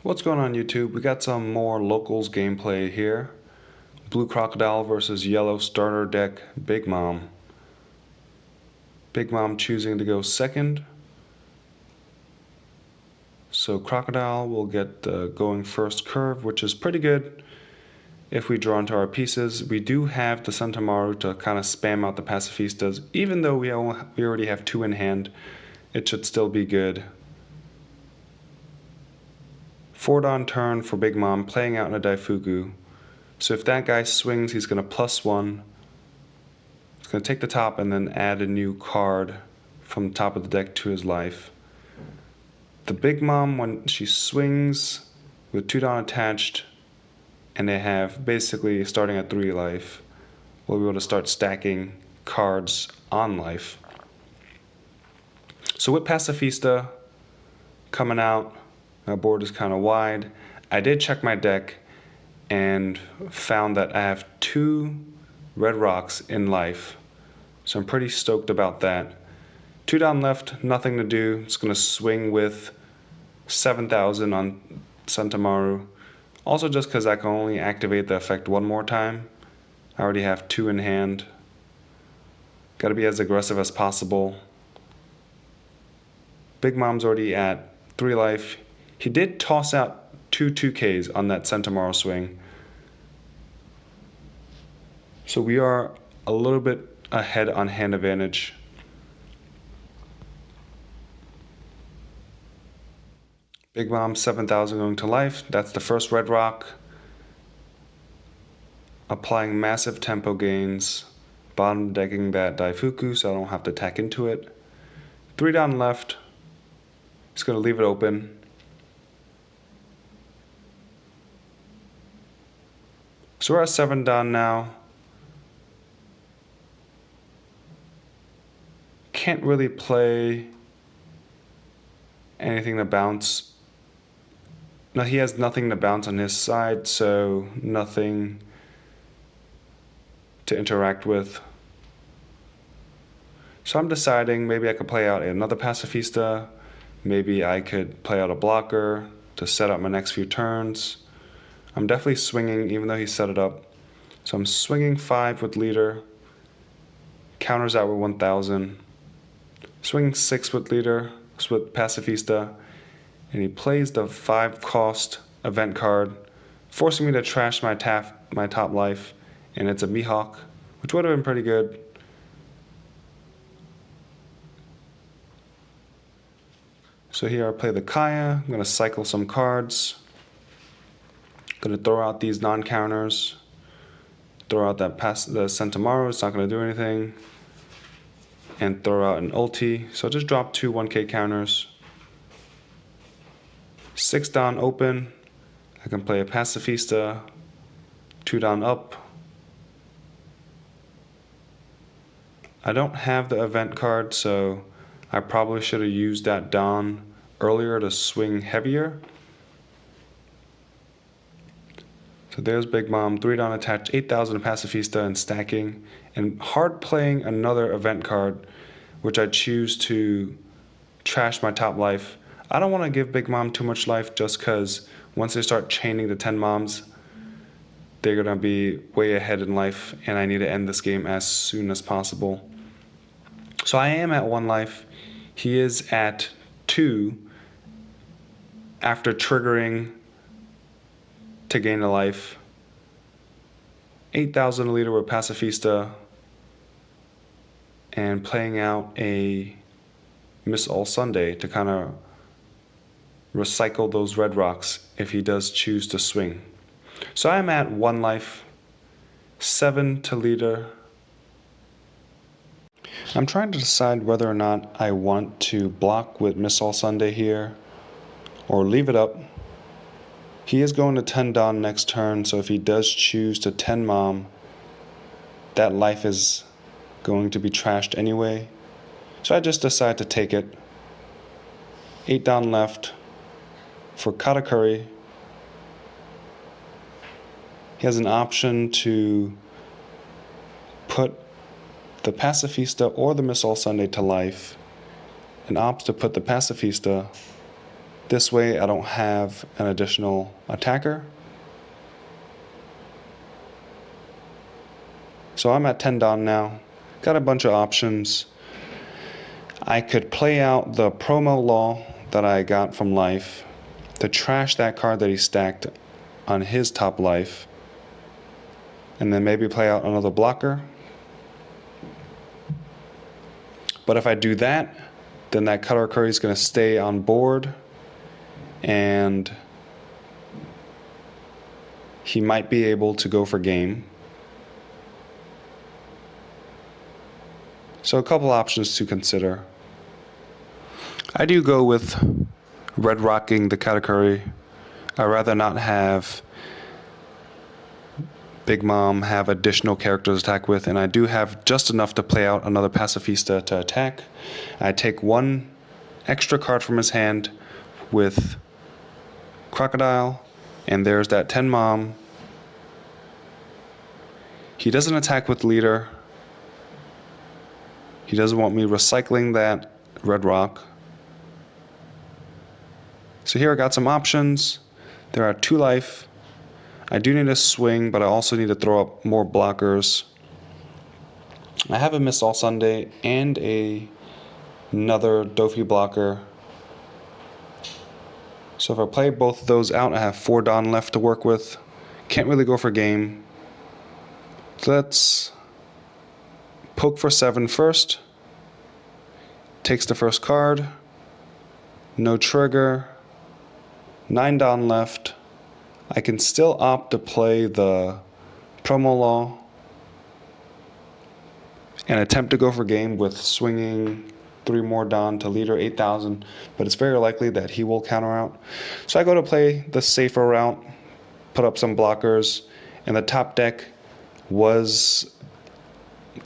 What's going on YouTube? We got some more locals gameplay here. Blue Crocodile versus yellow starter deck Big Mom. Big Mom choosing to go second. So Crocodile will get the going first curve, which is pretty good if we draw into our pieces. We do have the Santamaru to kind of spam out the Pacifistas. Even though we already have two in hand, it should still be good. 4-Don turn for Big Mom, playing out in a Daifuku. So if that guy swings, he's going to +1. He's going to take the top and then add a new card from the top of the deck to his life. The Big Mom, when she swings with 2-Don attached, and they have basically starting at 3 life, we'll be able to start stacking cards on life. So with Pacifista coming out, my board is kind of wide. I did check my deck and found that I have 2 red rocks in life. So I'm pretty stoked about that. 2 down left, nothing to do. It's going to swing with 7,000 on Santamaru. Also just because I can only activate the effect one more time. I already have 2 in hand. Got to be as aggressive as possible. Big Mom's already at 3 life. He did toss out 2 2Ks on that Santamaru swing. So we are a little bit ahead on hand advantage. Big Mom 7,000 going to life. That's the first red rock. Applying massive tempo gains. Bottom decking that Daifuku so I don't have to attack into it. 3 down left. Just going to leave it open. So we're at 7 down now. Can't really play anything to bounce. Now he has nothing to bounce on his side, so nothing to interact with. So I'm deciding maybe I could play out another Pacifista. Maybe I could play out a blocker to set up my next few turns. I'm definitely swinging even though he set it up. So I'm swinging 5 with leader. Counters out with 1,000. Swinging 6 with leader, with Pacifista. And he plays the 5-cost event card, forcing me to trash my top life. And it's a Mihawk, which would have been pretty good. So here I play the Kaya. I'm going to cycle some cards. Going to throw out these non-counters. Throw out that the Santamaru, it's not going to do anything. And throw out an ulti. So just drop 2 1K counters. 6 down open. I can play a Pacifista. 2 down up. I don't have the event card, so I probably should have used that Dawn earlier to swing heavier. So there's Big Mom, 3 down attached, 8,000 Pacifista and stacking, and hard playing another event card, which I choose to trash my top life. I don't want to give Big Mom too much life just because once they start chaining the 10 moms, they're going to be way ahead in life, and I need to end this game as soon as possible. So I am at 1 life. He is at 2 after triggering to gain a life. 8,000 a leader with Pacifista and playing out a Miss All Sunday to kind of recycle those red rocks if he does choose to swing. So I'm at 1 life, 7 to leader. I'm trying to decide whether or not I want to block with Miss All Sunday here or leave it up. He is going to 10 down next turn, so if he does choose to 10 mom, that life is going to be trashed anyway. So I just decide to take it. 8 down left for Katakuri. He has an option to put the Pacifista or the Miss All Sunday to life, and opts to put the Pacifista This way I don't have an additional attacker. So I'm at 10 Don now. Got a bunch of options. I could play out the promo law that I got from life to trash that card that he stacked on his top life, and then maybe play out another blocker. But if I do that, then that Cutter Curry is going to stay on board, and he might be able to go for game. So a couple options to consider. I do go with red rocking the Cutter Curry. I'd rather not have Big Mom have additional characters to attack with, and I do have just enough to play out another Pacifista to attack. I take one extra card from his hand with Crocodile, and there's that 10 Mom. He doesn't attack with Leader. He doesn't want me recycling that red rock. So here I got some options. There are 2 life. I do need a swing, but I also need to throw up more blockers. I have a Miss All Sunday and another Dofi blocker. So if I play both of those out, I have 4 Don left to work with. Can't really go for game. So let's poke for 7 first. Takes the first card. No trigger. 9 Don left. I can still opt to play the promo law and attempt to go for game with swinging 3 more Don to Leader 8,000, but it's very likely that he will counter out. So I go to play the safer route, put up some blockers, and the top deck was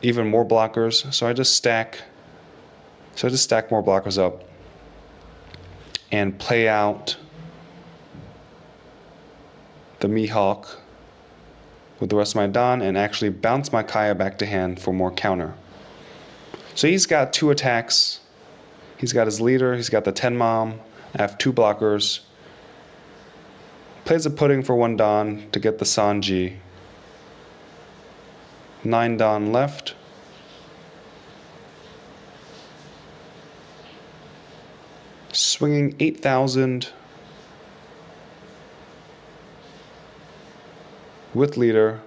even more blockers, so I just stack more blockers up and play out the Mihawk with the rest of my Don and actually bounce my Kaya back to hand for more counter. So he's got 2 attacks. He's got his Leader, he's got the 10 Mom. I have 2 blockers. Plays a pudding for 1 Don to get the Sanji. 9 Don left. Swinging 8,000 with Leader.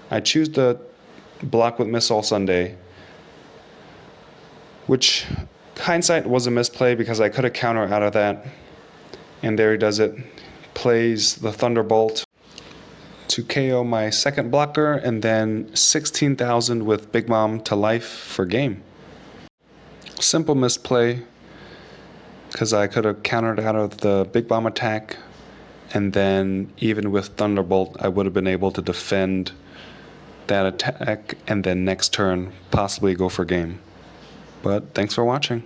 I choose the block with Miss All Sunday, which hindsight was a misplay because I could have countered out of that. And there he does it. Plays the Thunderbolt to KO my second blocker, and then 16,000 with Big Mom to life for game. Simple misplay because I could have countered out of the Big Mom attack, and then even with Thunderbolt I would have been able to defend that attack and then next turn possibly go for game. But thanks for watching.